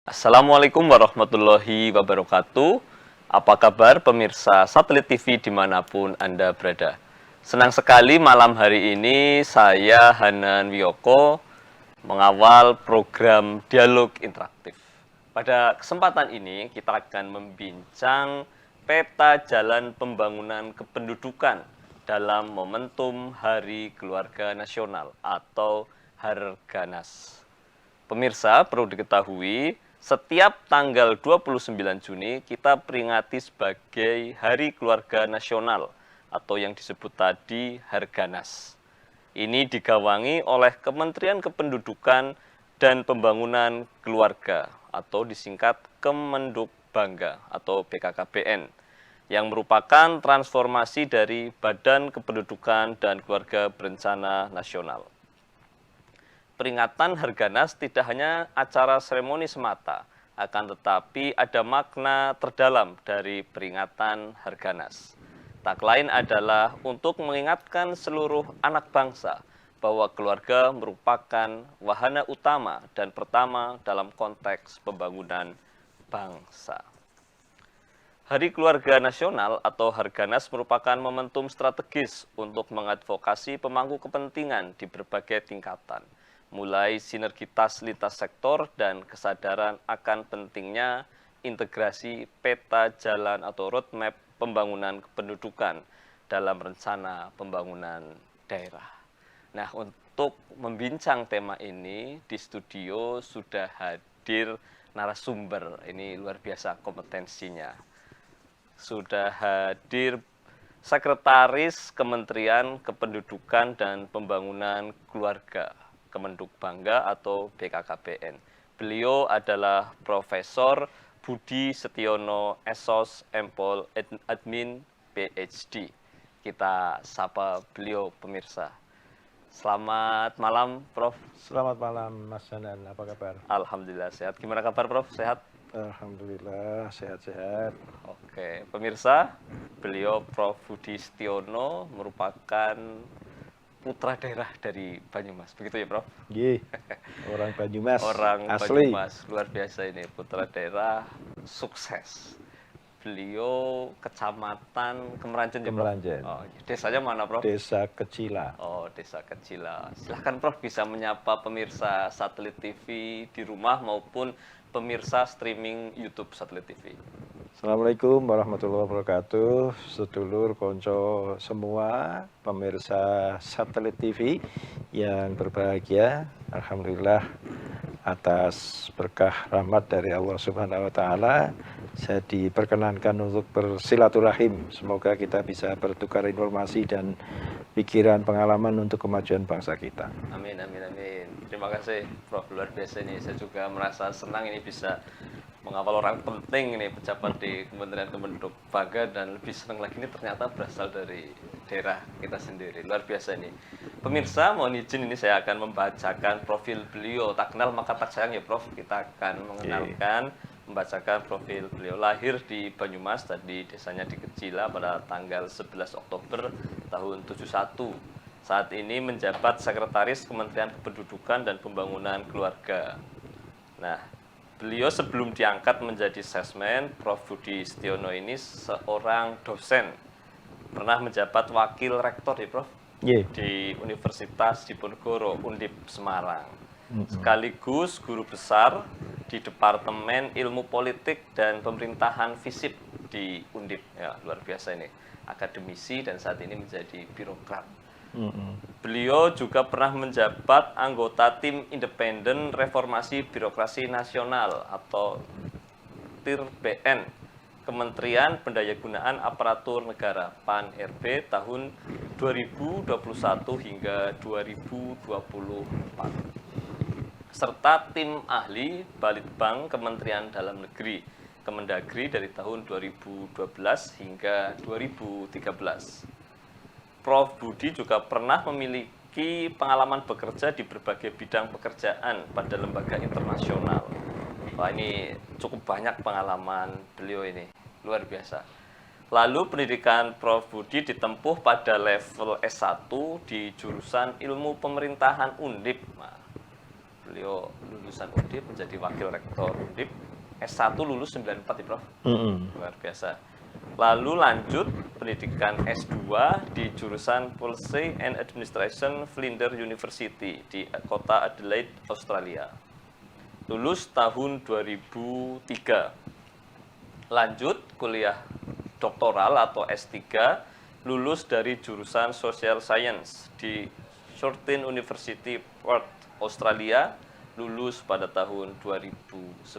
Assalamualaikum warahmatullahi wabarakatuh. Apa kabar pemirsa Satelit TV dimanapun Anda berada? Senang sekali malam hari ini saya Hanan Wiyoko mengawal program Dialog Interaktif. Pada kesempatan ini kita akan membincang peta jalan pembangunan kependudukan dalam momentum Hari Keluarga Nasional atau Harganas. Pemirsa, perlu diketahui, setiap tanggal 29 Juni kita peringati sebagai Hari Keluarga Nasional atau yang disebut tadi Harganas. Ini digawangi oleh Kementerian Kependudukan dan Pembangunan Keluarga atau disingkat Kemenduk Bangga atau BKKBN yang merupakan transformasi dari Badan Kependudukan dan Keluarga Berencana Nasional. Peringatan Harganas tidak hanya acara seremoni semata, akan tetapi ada makna terdalam dari peringatan Harganas. Tak lain adalah untuk mengingatkan seluruh anak bangsa bahwa keluarga merupakan wahana utama dan pertama dalam konteks pembangunan bangsa. Hari Keluarga Nasional atau Harganas merupakan momentum strategis untuk mengadvokasi pemangku kepentingan di berbagai tingkatan, mulai sinergitas lintas sektor dan kesadaran akan pentingnya integrasi peta jalan atau roadmap pembangunan kependudukan dalam rencana pembangunan daerah. Nah, untuk membincang tema ini di studio sudah hadir narasumber, ini luar biasa kompetensinya. Sudah hadir Sekretaris Kementerian Kependudukan dan Pembangunan Keluarga Kemenduk Bangga atau BKKBN. Beliau adalah Profesor Budi Setiono Esos Empol Admin PhD. Kita sapa beliau pemirsa. Selamat malam Prof. Selamat malam Mas Hanan, apa kabar? Alhamdulillah sehat. Gimana kabar Prof? Sehat? Alhamdulillah sehat-sehat. Oke, pemirsa, beliau Prof Budi Setiono merupakan putra daerah dari Banyumas, begitu ya Prof? Iya, orang Banyumas, Orang asli. Banyumas, luar biasa ini, putra daerah sukses. Beliau kecamatan Kemeranjen ya Prof? Kemeranjen. Oh, desanya mana Prof? Desa Kecila. Oh, Desa Kecila. Silahkan Prof bisa menyapa pemirsa Satelit TV di rumah maupun pemirsa streaming YouTube Satelit TV. Assalamualaikum warahmatullahi wabarakatuh, sedulur konco semua pemirsa Satelit TV yang berbahagia. Alhamdulillah atas berkah rahmat dari Allah Subhanahu wa taala saya diperkenankan untuk bersilaturahim. Semoga kita bisa bertukar informasi dan pikiran pengalaman untuk kemajuan bangsa kita. Amin, amin, amin. Terima kasih Prof, luar biasa ini. Saya juga merasa senang ini bisa mengawal orang penting ini, pejabat di Kementerian Kemenduk Bangga, dan lebih senang lagi ini ternyata berasal dari daerah kita sendiri. Luar biasa ini. Pemirsa, mohon izin ini saya akan membacakan profil beliau. Tak kenal maka tak sayang ya Prof. Kita akan mengenalkan, membacakan profil beliau. Lahir di Banyumas, tadi desanya di Kecila pada tanggal 11 Oktober tahun 71. Saat ini menjabat Sekretaris Kementerian Kependudukan dan Pembangunan Keluarga. Nah, beliau sebelum diangkat menjadi sesmen, Prof Budi Setiono ini seorang dosen. Pernah menjabat wakil rektor ya Prof? Di Universitas Diponegoro, Undip Semarang. Sekaligus guru besar di Departemen Ilmu Politik dan Pemerintahan FISIP di Undip. Ya, luar biasa ini. Akademisi dan saat ini menjadi birokrat. Beliau juga pernah menjabat anggota tim independen reformasi birokrasi nasional atau TIR-BN Kementerian Pendayagunaan Aparatur Negara PAN-RB tahun 2021 hingga 2024 serta tim ahli Balitbang Kementerian Dalam Negeri Kemendagri dari tahun 2012 hingga 2013. Prof Budi juga pernah memiliki pengalaman bekerja di berbagai bidang pekerjaan pada lembaga internasional. Wah, ini cukup banyak pengalaman beliau ini, luar biasa. Lalu pendidikan Prof Budi ditempuh pada level S1 di jurusan Ilmu Pemerintahan Undip. Nah, beliau lulusan Undip menjadi wakil rektor Undip, S1 lulus 94 ya Prof. Luar biasa. Lalu lanjut pendidikan S2 di jurusan Policy and Administration Flinders University di kota Adelaide, Australia. Lulus tahun 2003. Lanjut kuliah doktoral atau S3, lulus dari jurusan Social Science di Curtin University Perth, Australia, lulus pada tahun 2011.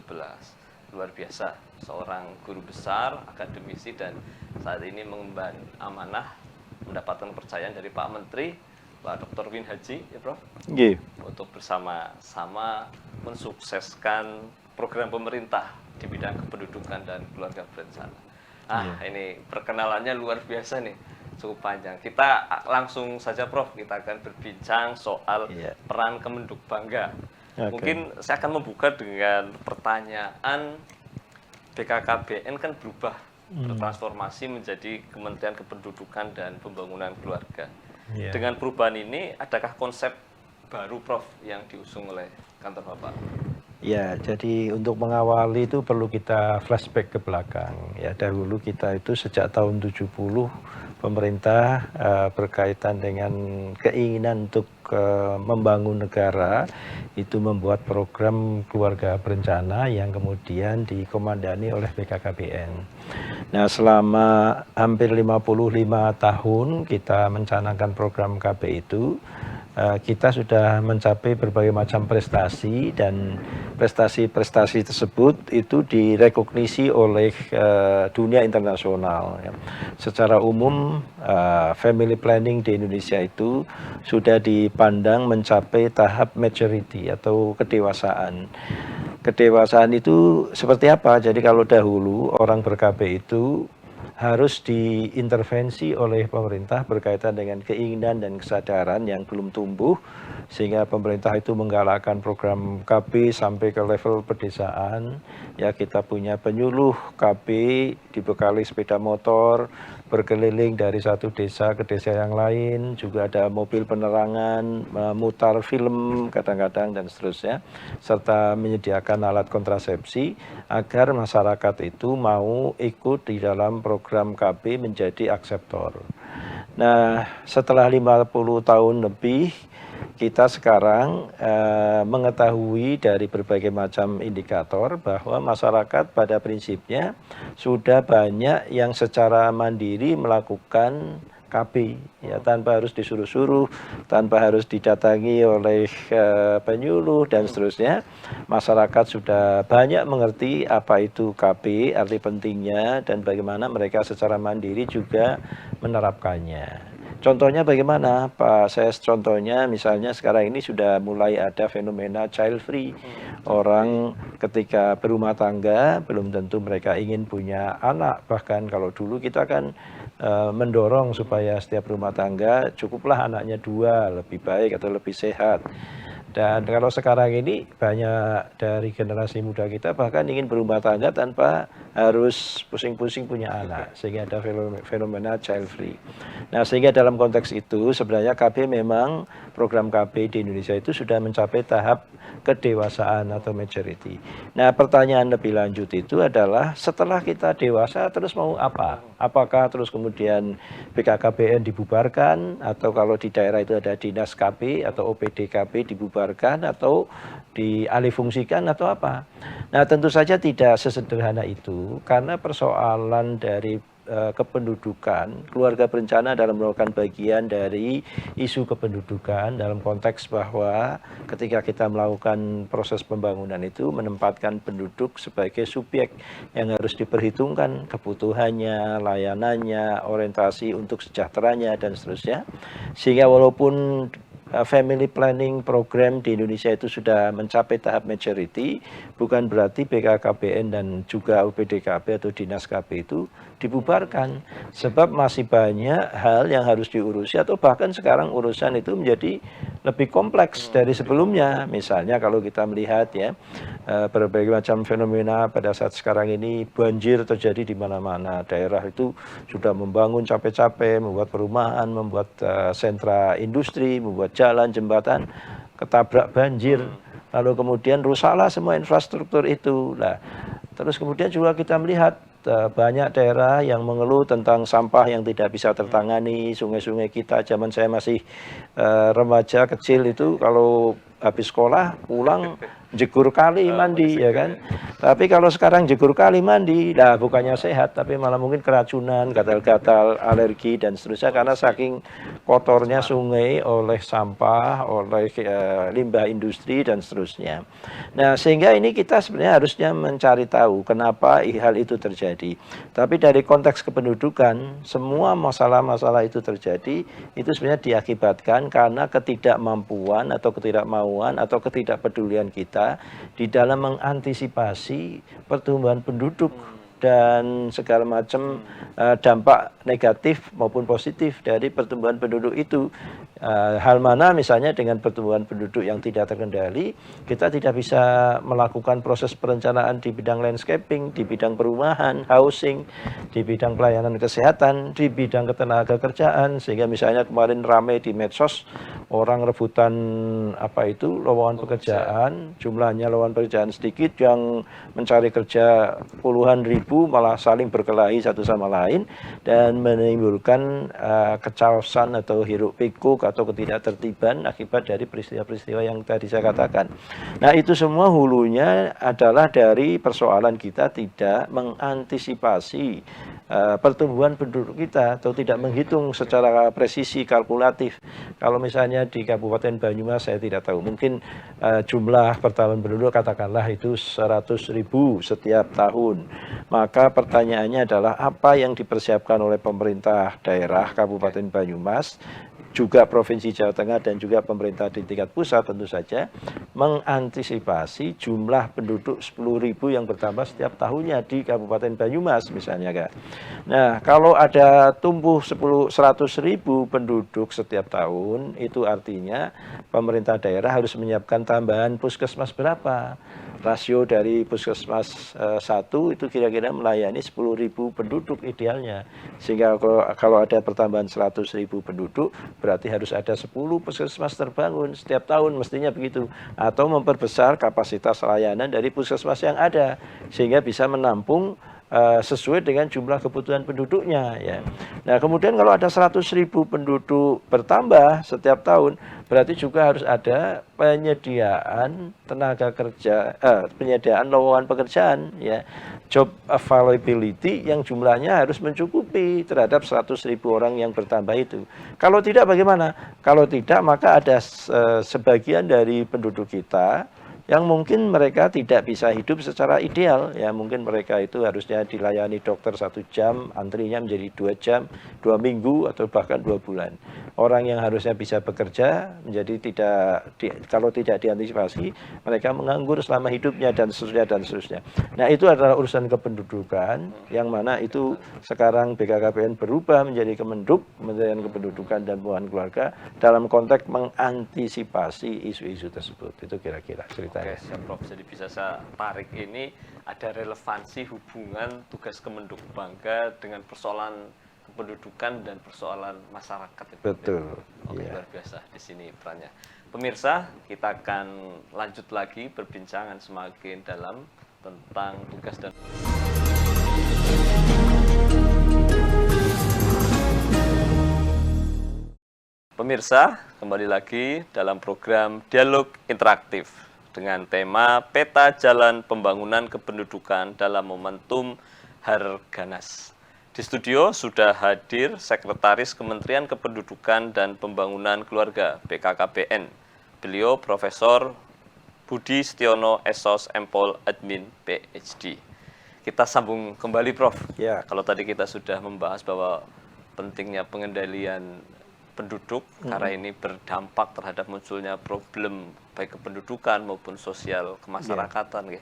Luar biasa, seorang guru besar, akademisi, dan saat ini mengemban amanah, mendapatkan kepercayaan dari Pak Menteri, Pak Dr. Win Haji, ya Prof, untuk bersama-sama mensukseskan program pemerintah di bidang kependudukan dan keluarga berencana. Ini perkenalannya luar biasa nih, cukup panjang. Kita langsung saja Prof, kita akan berbincang soal peran Kemenduk Bangga. Mungkin saya akan membuka dengan pertanyaan, BKKBN kan bertransformasi menjadi Kementerian Kependudukan dan Pembangunan Keluarga. Dengan perubahan ini, adakah konsep baru Prof yang diusung oleh kantor Bapak? Ya, jadi untuk mengawali itu perlu kita flashback ke belakang. Ya, dahulu kita itu sejak tahun 70 pemerintah berkaitan dengan keinginan untuk membangun negara itu membuat program keluarga berencana yang kemudian dikomandani oleh BKKBN. Nah, selama hampir 55 tahun kita mencanangkan program KB itu, kita sudah mencapai berbagai macam prestasi, dan prestasi-prestasi tersebut itu direkognisi oleh dunia internasional. Secara umum, family planning di Indonesia itu sudah dipandang mencapai tahap maturity atau kedewasaan. Kedewasaan itu seperti apa? Jadi kalau dahulu orang ber-KB itu harus diintervensi oleh pemerintah berkaitan dengan keinginan dan kesadaran yang belum tumbuh, sehingga pemerintah itu menggalakkan program KB sampai ke level pedesaan. Ya, kita punya penyuluh KB dibekali sepeda motor berkeliling dari satu desa ke desa yang lain, juga ada mobil penerangan, memutar film kadang-kadang dan seterusnya, serta menyediakan alat kontrasepsi agar masyarakat itu mau ikut di dalam program KB menjadi akseptor. Nah, setelah 50 tahun lebih, kita sekarang mengetahui dari berbagai macam indikator bahwa masyarakat pada prinsipnya sudah banyak yang secara mandiri melakukan KB, ya, tanpa harus disuruh-suruh, tanpa harus didatangi oleh penyuluh dan seterusnya. Masyarakat sudah banyak mengerti apa itu KB, arti pentingnya, dan bagaimana mereka secara mandiri juga menerapkannya. Contohnya bagaimana Pak? Saya contohnya misalnya sekarang ini sudah mulai ada fenomena child free. Orang ketika berumah tangga belum tentu mereka ingin punya anak. Bahkan kalau dulu kita kan mendorong supaya setiap rumah tangga cukuplah anaknya 2, lebih baik atau lebih sehat. Dan kalau sekarang ini banyak dari generasi muda kita bahkan ingin berumah tangga tanpa harus pusing-pusing punya anak, sehingga ada fenomena child free. Nah, sehingga dalam konteks itu sebenarnya KB memang program KB di Indonesia itu sudah mencapai tahap kedewasaan atau maturity. Nah, pertanyaan lebih lanjut itu adalah setelah kita dewasa terus mau apa? Apakah terus kemudian BKKBN dibubarkan, atau kalau di daerah itu ada dinas KB atau OPD KB dibubarkan atau dialihfungsikan atau apa? Nah, tentu saja tidak sesederhana itu, karena persoalan dari kependudukan, keluarga berencana dalam merupakan bagian dari isu kependudukan dalam konteks bahwa ketika kita melakukan proses pembangunan itu menempatkan penduduk sebagai subjek yang harus diperhitungkan kebutuhannya, layanannya, orientasi untuk sejahteranya dan seterusnya. Sehingga walaupun family planning program di Indonesia itu sudah mencapai tahap maturity, bukan berarti BKKBN dan juga UPDKB atau Dinas KB itu dibubarkan, sebab masih banyak hal yang harus diurusi, atau bahkan sekarang urusan itu menjadi lebih kompleks dari sebelumnya. Misalnya kalau kita melihat ya, berbagai macam fenomena pada saat sekarang ini, banjir terjadi di mana-mana. Daerah itu sudah membangun capek-capek, membuat perumahan, membuat sentra industri, membuat jalan, jembatan, ketabrak banjir. lalu kemudian rusaklah semua infrastruktur itu. Nah, terus kemudian juga kita melihat banyak daerah yang mengeluh tentang sampah yang tidak bisa tertangani. Sungai-sungai kita zaman saya masih remaja kecil itu kalau habis sekolah pulang jegur kali mandi ya kan. Tapi kalau sekarang jegur kali mandi, nah bukannya sehat tapi malah mungkin keracunan, gatal-gatal, alergi dan seterusnya karena saking kotornya sungai oleh sampah, oleh limbah industri dan seterusnya. Nah, sehingga ini kita sebenarnya harusnya mencari tahu kenapa hal itu terjadi. Tapi dari konteks kependudukan, semua masalah-masalah itu terjadi itu sebenarnya diakibatkan karena ketidakmampuan atau ketidakmauan atau ketidakpedulian kita di dalam mengantisipasi pertumbuhan penduduk dan segala macam dampak negatif maupun positif dari pertumbuhan penduduk itu. Hal mana misalnya dengan pertumbuhan penduduk yang tidak terkendali, kita tidak bisa melakukan proses perencanaan di bidang landscaping, di bidang perumahan, housing, di bidang pelayanan kesehatan, di bidang ketenaga kerjaan, sehingga misalnya kemarin ramai di medsos orang rebutan lowongan pekerjaan, jumlahnya lowongan pekerjaan sedikit, yang mencari kerja puluhan ribu malah saling berkelahi satu sama lain dan menimbulkan kecaosan atau hiruk pikuk atau ketidaktertiban akibat dari peristiwa-peristiwa yang tadi saya katakan. Nah, itu semua hulunya adalah dari persoalan kita tidak mengantisipasi pertumbuhan penduduk kita atau tidak menghitung secara presisi kalkulatif. Kalau misalnya di Kabupaten Banyumas saya tidak tahu, mungkin jumlah pertambahan penduduk katakanlah itu 100.000 setiap tahun. Maka pertanyaannya adalah apa yang dipersiapkan oleh pemerintah daerah Kabupaten Banyumas, juga Provinsi Jawa Tengah dan juga pemerintah di tingkat pusat tentu saja mengantisipasi jumlah penduduk 10.000 yang bertambah setiap tahunnya di Kabupaten Banyumas misalnya Kak. Nah, kalau ada tumbuh 100.000 penduduk setiap tahun, itu artinya pemerintah daerah harus menyiapkan tambahan puskesmas berapa? Rasio dari puskesmas 1 itu kira-kira melayani 10.000 penduduk idealnya. Sehingga kalau ada pertambahan 100.000 penduduk, berarti harus ada 10 puskesmas terbangun setiap tahun, mestinya begitu. Atau memperbesar kapasitas layanan dari puskesmas yang ada, sehingga bisa menampung sesuai dengan jumlah kebutuhan penduduknya ya. Nah, kemudian kalau ada 100.000 penduduk bertambah setiap tahun, berarti juga harus ada penyediaan tenaga kerja, penyediaan lowongan pekerjaan ya, job availability yang jumlahnya harus mencukupi terhadap 100.000 orang yang bertambah itu. Kalau tidak bagaimana? Kalau tidak maka ada sebagian dari penduduk kita yang mungkin mereka tidak bisa hidup secara ideal ya, mungkin mereka itu harusnya dilayani dokter 1 jam, antrinya menjadi 2 jam, 2 minggu atau bahkan 2 bulan. Orang yang harusnya bisa bekerja menjadi kalau tidak diantisipasi, mereka menganggur selama hidupnya dan seterusnya. Nah, itu adalah urusan kependudukan yang mana itu sekarang BKKBN berubah menjadi Kemenduk, Kementerian Kependudukan dan Pemulihan Keluarga, dalam konteks mengantisipasi isu-isu tersebut. Itu kira-kira cerita. Oke, siap Prof. Jadi bisa saya tarik ini ada relevansi hubungan tugas Kemenduk Bangga dengan persoalan kependudukan dan persoalan masyarakat. Betul. Oke, luar biasa di sini perannya. Pemirsa, kita akan lanjut lagi perbincangan semakin dalam tentang tugas dan pemirsa, kembali lagi dalam program Dialog Interaktif dengan tema Peta Jalan Pembangunan Kependudukan dalam Momentum Harganas. Di studio sudah hadir Sekretaris Kementerian Kependudukan dan Pembangunan Keluarga BKKBN. Beliau Profesor Budi Setiono SOS Empol Admin PhD. Kita sambung kembali Prof. Ya. Kalau tadi kita sudah membahas bahwa pentingnya pengendalian penduduk karena ini berdampak terhadap munculnya problem baik kependudukan maupun sosial kemasyarakatan.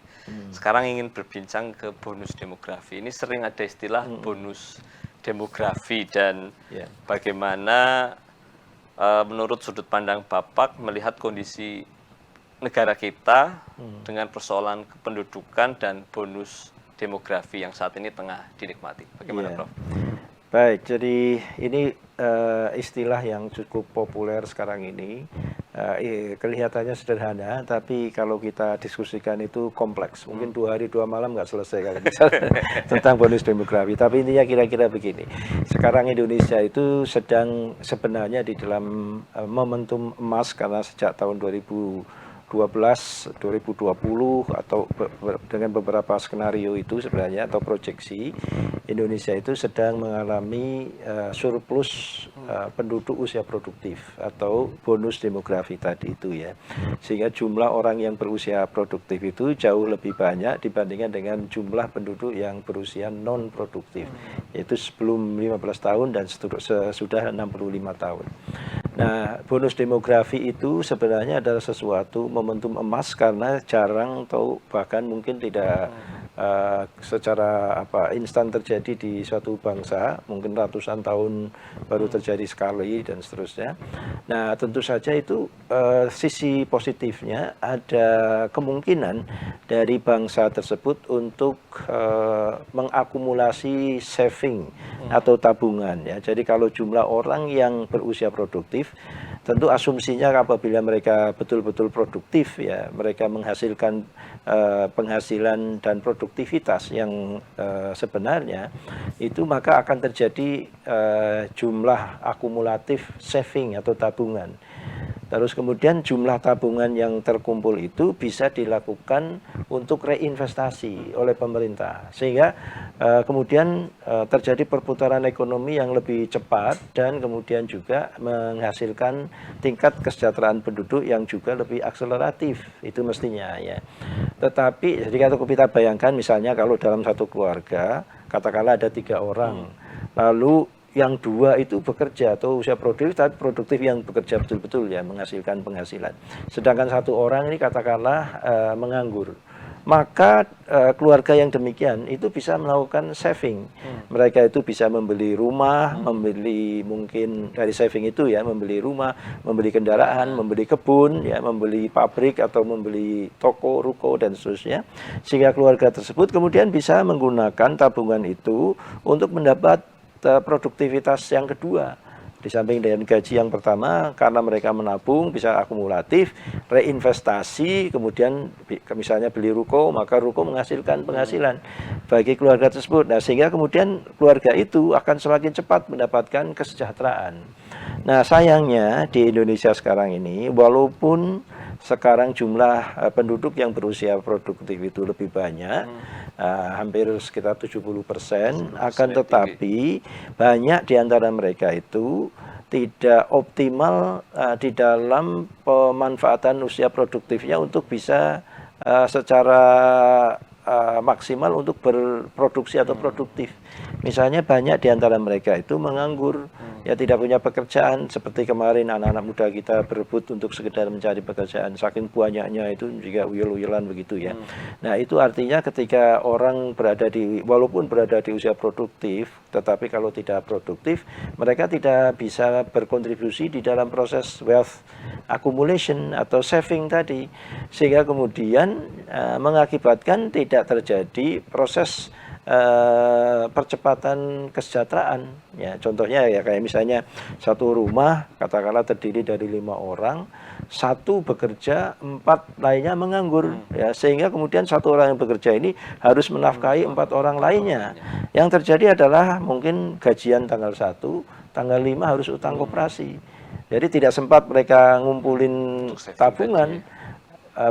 Sekarang ingin berbincang ke bonus demografi. Ini sering ada istilah bonus demografi dan bagaimana menurut sudut pandang Bapak melihat kondisi negara kita dengan persoalan kependudukan dan bonus demografi yang saat ini tengah dinikmati. Bagaimana Prof? Baik, jadi ini istilah yang cukup populer sekarang ini kelihatannya sederhana, tapi kalau kita diskusikan itu kompleks. Mungkin 2 hari 2 malam nggak selesai kalau misalnya tentang bonus demografi. Tapi intinya kira-kira begini. Sekarang Indonesia itu sedang sebenarnya di dalam momentum emas karena sejak tahun 2012, 2020 atau dengan beberapa skenario itu sebenarnya atau proyeksi Indonesia itu sedang mengalami surplus penduduk usia produktif atau bonus demografi tadi itu ya. Sehingga jumlah orang yang berusia produktif itu jauh lebih banyak dibandingkan dengan jumlah penduduk yang berusia non produktif, yaitu sebelum 15 tahun dan sesudah 65 tahun. Nah, bonus demografi itu sebenarnya adalah sesuatu momentum emas karena jarang atau bahkan mungkin tidak secara instan terjadi di suatu bangsa, mungkin ratusan tahun baru terjadi sekali dan seterusnya. Nah, tentu saja itu sisi positifnya ada kemungkinan dari bangsa tersebut untuk mengakumulasi saving atau tabungan ya. Jadi kalau jumlah orang yang berusia produktif, tentu asumsinya apabila mereka betul-betul produktif ya, mereka menghasilkan penghasilan dan produktivitas yang sebenarnya itu, maka akan terjadi jumlah akumulatif saving atau tabungan. Terus kemudian jumlah tabungan yang terkumpul itu bisa dilakukan untuk reinvestasi oleh pemerintah. Sehingga kemudian terjadi perputaran ekonomi yang lebih cepat dan kemudian juga menghasilkan tingkat kesejahteraan penduduk yang juga lebih akseleratif. Itu mestinya ya. Tetapi jadi kalau kita bayangkan misalnya kalau dalam satu keluarga, katakanlah ada 3 orang, lalu yang 2 itu bekerja atau usia produktif, tapi produktif yang bekerja betul-betul ya, menghasilkan penghasilan. Sedangkan 1 orang ini katakanlah menganggur. Maka keluarga yang demikian itu bisa melakukan saving. Mereka itu bisa membeli rumah, membeli mungkin dari saving itu ya, membeli rumah, membeli kendaraan, membeli kebun, ya, membeli pabrik atau membeli toko, ruko dan seterusnya. Sehingga keluarga tersebut kemudian bisa menggunakan tabungan itu untuk mendapat produktivitas yang kedua. Di samping dengan gaji yang pertama, karena mereka menabung bisa akumulatif, reinvestasi, kemudian misalnya beli ruko, maka ruko menghasilkan penghasilan bagi keluarga tersebut. Nah, sehingga kemudian keluarga itu akan semakin cepat mendapatkan kesejahteraan. Nah, sayangnya di Indonesia sekarang ini, walaupun sekarang jumlah penduduk yang berusia produktif itu lebih banyak, hampir sekitar 70%, akan tetapi banyak di antara mereka itu tidak optimal di dalam pemanfaatan usia produktifnya untuk bisa secara maksimal untuk berproduksi atau produktif. Misalnya banyak di antara mereka itu menganggur, ya tidak punya pekerjaan, seperti kemarin anak-anak muda kita berebut untuk sekedar mencari pekerjaan, saking banyaknya itu juga uyel-uyelan begitu ya. Nah, itu artinya ketika orang walaupun berada di usia produktif, tetapi kalau tidak produktif, mereka tidak bisa berkontribusi di dalam proses wealth accumulation atau saving tadi, sehingga kemudian mengakibatkan tidak terjadi proses percepatan kesejahteraan ya. Contohnya ya kayak misalnya satu rumah katakanlah terdiri dari 5 orang, 1 bekerja, 4 lainnya menganggur ya, sehingga kemudian 1 orang yang bekerja ini harus menafkahi 4 orang lainnya. Yang terjadi adalah mungkin gajian tanggal 1, tanggal 5 harus utang koperasi. Jadi tidak sempat mereka ngumpulin tabungan,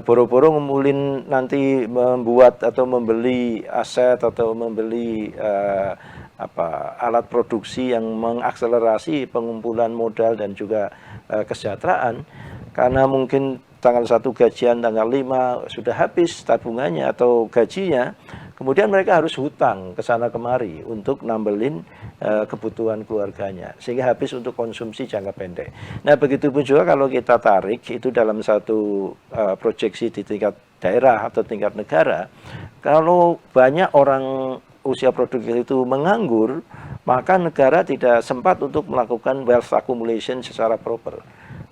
boro-boro ngumpulin nanti membuat atau membeli aset atau membeli alat produksi yang mengakselerasi pengumpulan modal dan juga kesejahteraan. Karena mungkin tanggal 1 gajian, tanggal 5 sudah habis tabungannya atau gajinya, kemudian mereka harus hutang ke sana kemari untuk nambelin kebutuhan keluarganya, sehingga habis untuk konsumsi jangka pendek. Nah, begitu pun juga kalau kita tarik itu dalam satu proyeksi di tingkat daerah atau tingkat negara, kalau banyak orang usia produktif itu menganggur, maka negara tidak sempat untuk melakukan wealth accumulation secara proper.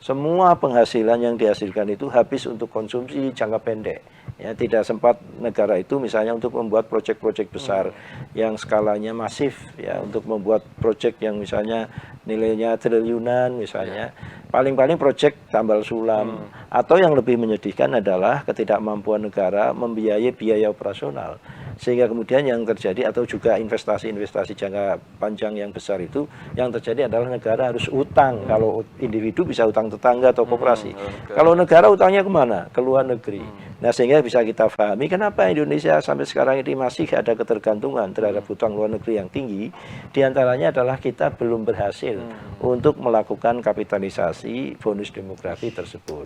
semua penghasilan yang dihasilkan itu habis untuk konsumsi jangka pendek. Ya, tidak sempat negara itu misalnya untuk membuat proyek-proyek besar yang skalanya masif, ya, untuk membuat proyek yang misalnya nilainya triliunan misalnya. Paling-paling proyek tambal sulam, atau yang lebih menyedihkan adalah ketidakmampuan negara membiayai biaya operasional. Sehingga kemudian yang terjadi, atau juga investasi-investasi jangka panjang yang besar itu, yang terjadi adalah negara harus utang. Kalau individu bisa utang tetangga atau koperasi. Kalau negara utangnya kemana? Ke luar negeri. Nah, sehingga bisa kita pahami kenapa Indonesia sampai sekarang ini masih ada ketergantungan terhadap utang luar negeri yang tinggi. Di antaranya adalah kita belum berhasil untuk melakukan kapitalisasi bonus demografi tersebut.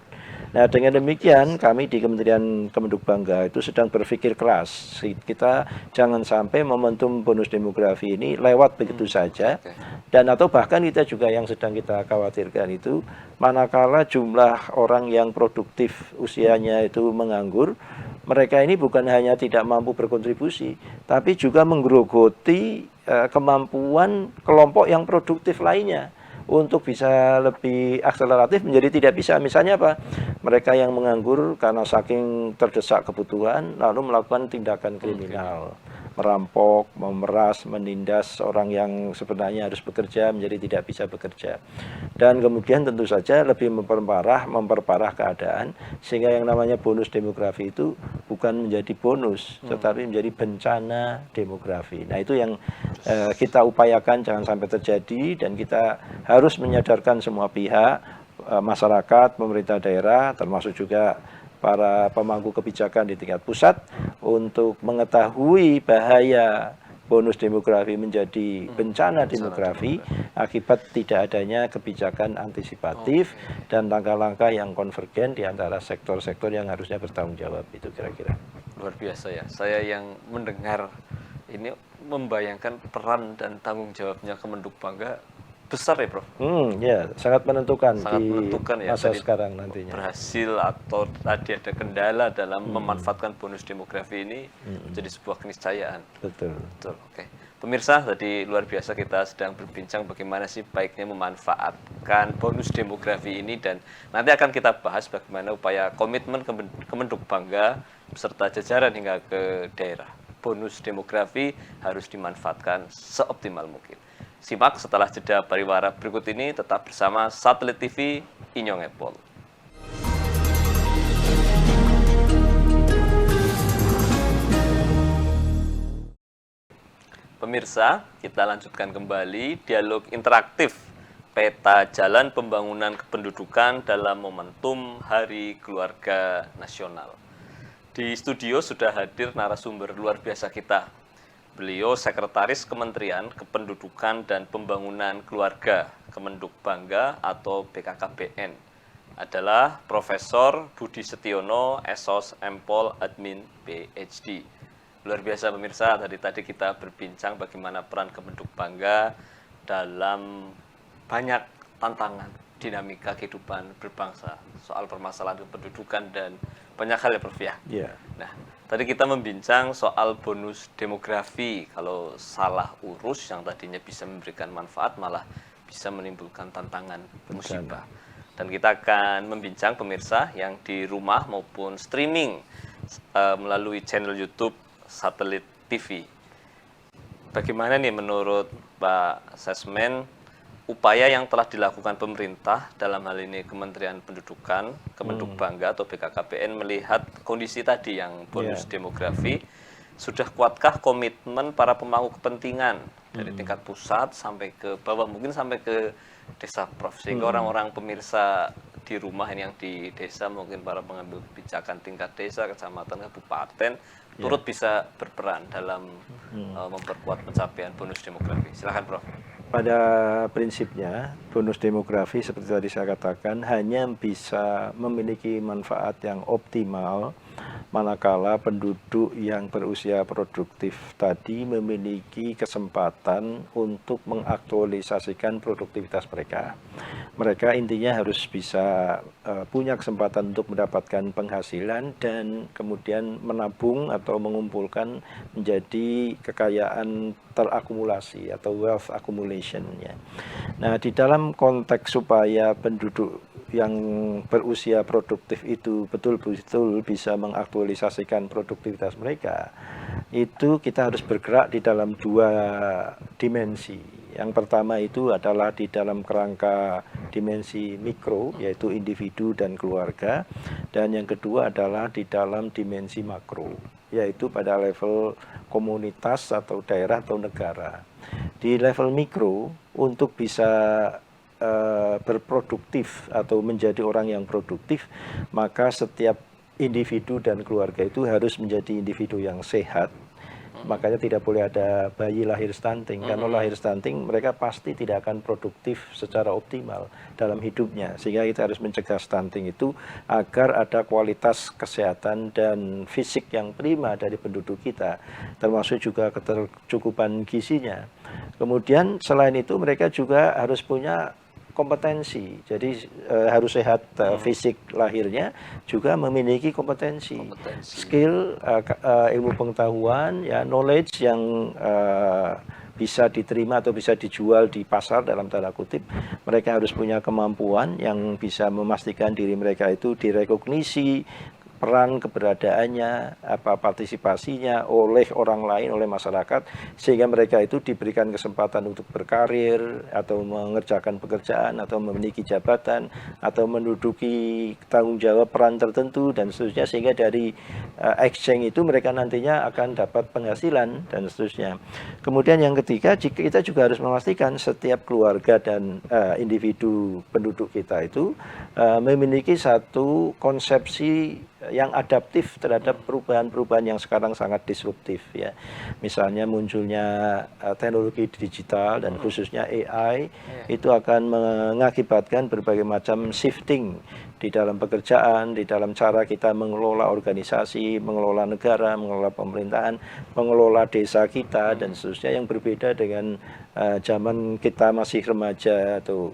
Nah, dengan demikian kami di Kementerian Kemendukbangga itu sedang berpikir keras. Kita jangan sampai momentum bonus demografi ini lewat begitu saja. Dan atau bahkan kita juga yang sedang kita khawatirkan itu, manakala jumlah orang yang produktif usianya itu menganggur, mereka ini bukan hanya tidak mampu berkontribusi, tapi juga menggerogoti kemampuan kelompok yang produktif lainnya untuk bisa lebih akseleratif menjadi tidak bisa. Misalnya apa? Mereka yang menganggur karena saking terdesak kebutuhan lalu melakukan tindakan kriminal, merampok, memeras, menindas orang yang sebenarnya harus bekerja menjadi tidak bisa bekerja. Dan kemudian tentu saja lebih memperparah keadaan, sehingga yang namanya bonus demografi itu bukan menjadi bonus, tetapi menjadi bencana demografi. Nah, itu yang kita upayakan jangan sampai terjadi, dan kita harus menyadarkan semua pihak, masyarakat, pemerintah daerah, termasuk juga para pemangku kebijakan di tingkat pusat, untuk mengetahui bahaya bonus demografi menjadi bencana demografi akibat tidak adanya kebijakan antisipatif dan langkah-langkah yang konvergen di antara sektor-sektor yang harusnya bertanggung jawab. Itu kira-kira. Luar biasa ya. Saya yang mendengar ini membayangkan peran dan tanggung jawabnya Kemendukbangga besar ya, Prof? Ya, sangat menentukan Sangat di menentukan ya, masa tadi sekarang nantinya. berhasil atau tadi ada kendala dalam memanfaatkan bonus demografi ini menjadi sebuah keniscayaan. Betul. Betul, oke. Pemirsa, tadi luar biasa kita sedang berbincang bagaimana sih baiknya memanfaatkan bonus demografi ini, dan nanti akan kita bahas bagaimana upaya komitmen Kemendukbangga beserta jajaran hingga ke daerah. Bonus demografi harus dimanfaatkan seoptimal mungkin. Simak setelah jeda pariwara berikut ini, tetap bersama Satelit TV Inyong Epol. Pemirsa, kita lanjutkan kembali dialog interaktif peta jalan pembangunan kependudukan dalam momentum Hari Keluarga Nasional. Di studio sudah hadir narasumber luar biasa kita. Beliau Sekretaris Kementerian Kependudukan dan Pembangunan Keluarga Kemendukbangga atau BKKBN, adalah Profesor Budi Setiono, Esos Empol Admin PhD. Luar biasa pemirsa, tadi kita berbincang bagaimana peran Kemendukbangga dalam banyak tantangan dinamika kehidupan berbangsa, soal permasalahan kependudukan dan banyak hal ya, Prof ya. Nah, tadi kita membincang soal bonus demografi. Kalau salah urus, yang tadinya bisa memberikan manfaat malah bisa menimbulkan tantangan musibah. Dan kita akan membincang pemirsa yang di rumah maupun streaming melalui channel YouTube Satelit TV. Bagaimana nih menurut Pak Sesmen upaya yang telah dilakukan pemerintah, dalam hal ini Kementerian Pendudukan, Kemendukbangga atau BKKBN, melihat kondisi tadi yang bonus demografi, sudah kuatkah komitmen para pemangku kepentingan dari tingkat pusat sampai ke bawah, mungkin sampai ke desa, Prof, sehingga orang-orang pemirsa di rumah ini yang di desa, mungkin para pengambil kebijakan tingkat desa, kecamatan, kabupaten, turut bisa berperan dalam memperkuat pencapaian bonus demografi. Silakan, Prof. Pada prinsipnya, bonus demografi seperti tadi saya katakan hanya bisa memiliki manfaat yang optimal manakala penduduk yang berusia produktif tadi memiliki kesempatan untuk mengaktualisasikan produktivitas mereka. Mereka intinya harus bisa punya kesempatan untuk mendapatkan penghasilan dan kemudian menabung atau mengumpulkan menjadi kekayaan terakumulasi atau wealth accumulation ya. Nah, di dalam konteks supaya penduduk yang berusia produktif itu betul-betul bisa mengaktualisasikan produktivitas mereka, itu kita harus bergerak di dalam dua dimensi. Yang pertama itu adalah di dalam kerangka dimensi mikro, yaitu individu dan keluarga, dan yang kedua adalah di dalam dimensi makro, yaitu pada level komunitas atau daerah atau negara. Di level mikro, untuk bisa berproduktif atau menjadi orang yang produktif, maka setiap individu dan keluarga itu harus menjadi individu yang sehat. Makanya tidak boleh ada bayi lahir stunting. Karena lahir stunting, mereka pasti tidak akan produktif secara optimal dalam hidupnya. Sehingga kita harus mencegah stunting itu agar ada kualitas kesehatan dan fisik yang prima dari penduduk kita, termasuk juga ketercukupan gizinya. Kemudian selain itu mereka juga harus punya kompetensi, jadi harus sehat fisik lahirnya, juga memiliki kompetensi. Skill, ilmu pengetahuan, ya knowledge yang bisa diterima atau bisa dijual di pasar dalam tanda kutip. Mereka harus punya kemampuan yang bisa memastikan diri mereka itu direkognisi, peran keberadaannya, partisipasinya oleh orang lain, oleh masyarakat, sehingga mereka itu diberikan kesempatan untuk berkarir atau mengerjakan pekerjaan atau memiliki jabatan atau menduduki tanggung jawab peran tertentu dan seterusnya, sehingga dari exchange itu mereka nantinya akan dapat penghasilan dan seterusnya. Kemudian yang ketiga, kita juga harus memastikan setiap keluarga dan individu penduduk kita itu memiliki satu konsepsi yang adaptif terhadap perubahan-perubahan yang sekarang sangat disruptif, ya. Misalnya munculnya teknologi digital dan khususnya AI itu akan mengakibatkan berbagai macam shifting di dalam pekerjaan, di dalam cara kita mengelola organisasi, mengelola negara, mengelola pemerintahan, mengelola desa kita dan seterusnya, yang berbeda dengan zaman kita masih remaja atau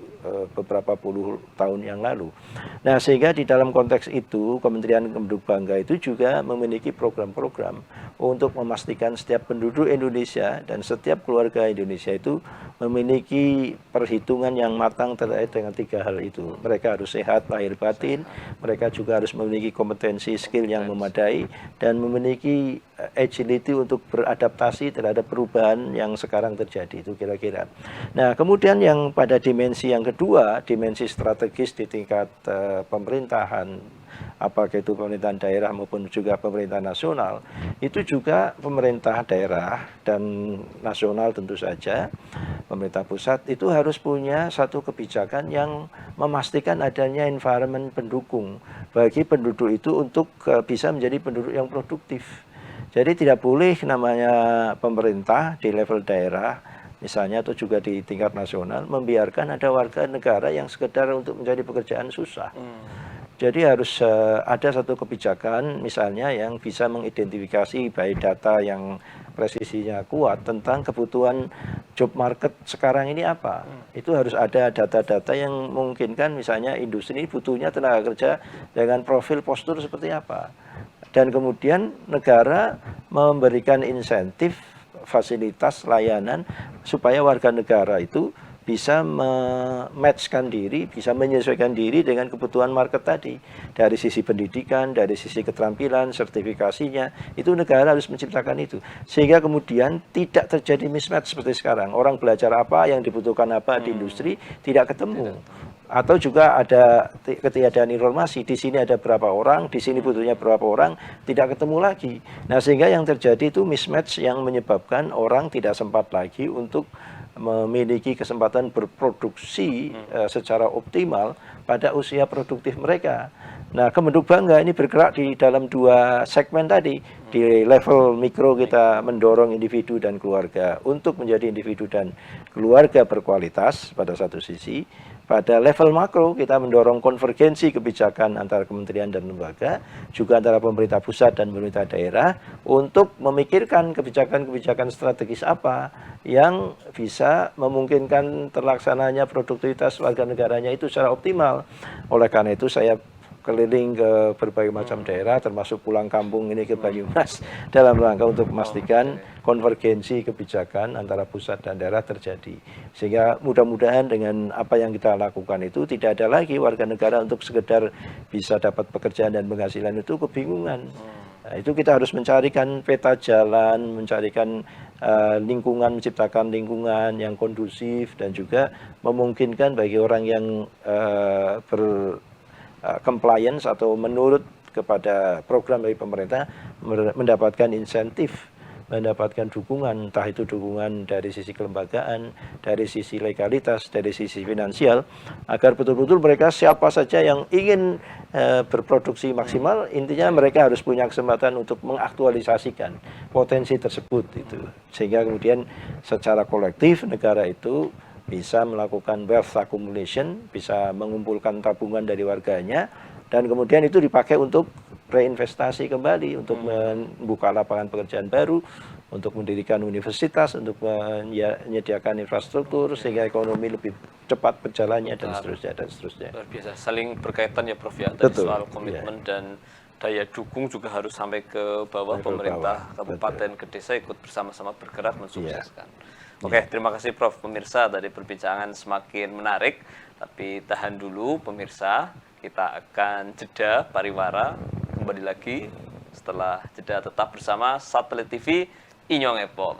beberapa puluh tahun yang lalu. Nah, sehingga di dalam konteks itu Kementerian Kemenduk Bangga itu juga memiliki program-program untuk memastikan setiap penduduk Indonesia dan setiap keluarga Indonesia itu memiliki perhitungan yang matang terkait dengan tiga hal itu. Mereka harus sehat lahir batin, mereka juga harus memiliki kompetensi skill yang memadai, dan memiliki agility untuk beradaptasi terhadap perubahan yang sekarang terjadi, itu kira-kira. Nah, kemudian yang pada dimensi yang kedua, dimensi strategis di tingkat pemerintahan, apakah itu pemerintahan daerah maupun juga pemerintah nasional, itu juga pemerintah daerah dan nasional tentu saja, pemerintah pusat itu harus punya satu kebijakan yang memastikan adanya environment pendukung bagi penduduk itu untuk bisa menjadi penduduk yang produktif. Jadi tidak boleh namanya pemerintah di level daerah misalnya atau juga di tingkat nasional membiarkan ada warga negara yang sekedar untuk mencari pekerjaan susah. Jadi harus ada satu kebijakan misalnya yang bisa mengidentifikasi baik data yang presisinya kuat tentang kebutuhan job market sekarang ini apa. Itu harus ada data-data yang memungkinkan misalnya industri ini butuhnya tenaga kerja dengan profil postur seperti apa. Dan kemudian negara memberikan insentif, fasilitas, layanan supaya warga negara itu bisa mematchkan diri, bisa menyesuaikan diri dengan kebutuhan market tadi. Dari sisi pendidikan, dari sisi keterampilan, sertifikasinya, itu negara harus menciptakan itu. Sehingga kemudian tidak terjadi mismatch seperti sekarang. Orang belajar apa, yang dibutuhkan apa di industri, tidak ketemu. Atau juga ada ketiadaan informasi, di sini ada berapa orang, di sini butuhnya berapa orang, tidak ketemu lagi. Nah, sehingga yang terjadi itu mismatch yang menyebabkan orang tidak sempat lagi untuk memiliki kesempatan berproduksi secara optimal pada usia produktif mereka. Nah, Kemenduk Bangga ini bergerak di dalam dua segmen tadi. Di level mikro kita mendorong individu dan keluarga untuk menjadi individu dan keluarga berkualitas pada satu sisi. Pada level makro kita mendorong konvergensi kebijakan antara kementerian dan lembaga, juga antara pemerintah pusat dan pemerintah daerah untuk memikirkan kebijakan-kebijakan strategis apa yang bisa memungkinkan terlaksananya produktivitas warga negaranya itu secara optimal. Oleh karena itu saya keliling ke berbagai macam daerah, termasuk pulang kampung ini ke Banyumas, dalam rangka untuk memastikan konvergensi kebijakan antara pusat dan daerah terjadi. Sehingga mudah-mudahan dengan apa yang kita lakukan itu tidak ada lagi warga negara untuk sekedar bisa dapat pekerjaan dan penghasilan itu kebingungan. Nah, itu kita harus mencarikan peta jalan, mencarikan lingkungan, menciptakan lingkungan yang kondusif dan juga memungkinkan bagi orang yang compliance atau menurut kepada program dari pemerintah mendapatkan insentif, mendapatkan dukungan, entah itu dukungan dari sisi kelembagaan, dari sisi legalitas, dari sisi finansial, agar betul-betul mereka siapa saja yang ingin berproduksi maksimal, intinya mereka harus punya kesempatan untuk mengaktualisasikan potensi tersebut itu. Sehingga kemudian secara kolektif negara itu bisa melakukan wealth accumulation, bisa mengumpulkan tabungan dari warganya, dan kemudian itu dipakai untuk reinvestasi kembali, untuk membuka lapangan pekerjaan baru, untuk mendirikan universitas, untuk menyediakan infrastruktur sehingga ekonomi lebih cepat berjalannya dan seterusnya dan seterusnya. Luar biasa, saling berkaitan ya Prof ya, tadi soal komitmen dan daya dukung juga harus sampai ke bawah, pemerintah kabupaten ke desa ikut bersama-sama bergerak mensukseskan. Oke, terima kasih Prof. Pemirsa, tadi perbincangan semakin menarik, tapi tahan dulu pemirsa, kita akan jeda pariwara, kembali lagi setelah jeda, tetap bersama Satelit TV Inyong Epom.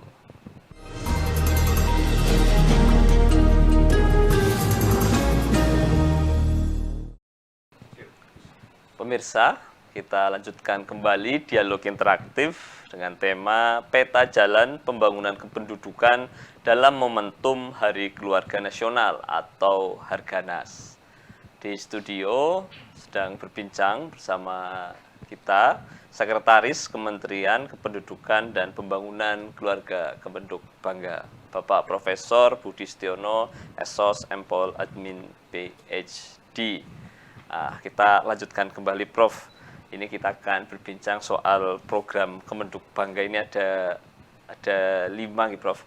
Pemirsa, kita lanjutkan kembali dialog interaktif dengan tema Peta Jalan Pembangunan Kependudukan dalam Momentum Hari Keluarga Nasional atau Harganas. Di studio sedang berbincang bersama kita Sekretaris Kementerian Kependudukan dan Pembangunan Keluarga Kependuk Bangga, Bapak Profesor Budi Setiono, SOS Empol Admin PhD. Kita lanjutkan kembali Prof. Ini kita akan berbincang soal program Kemenduk Bangga. Ini ada 5 nih Prof.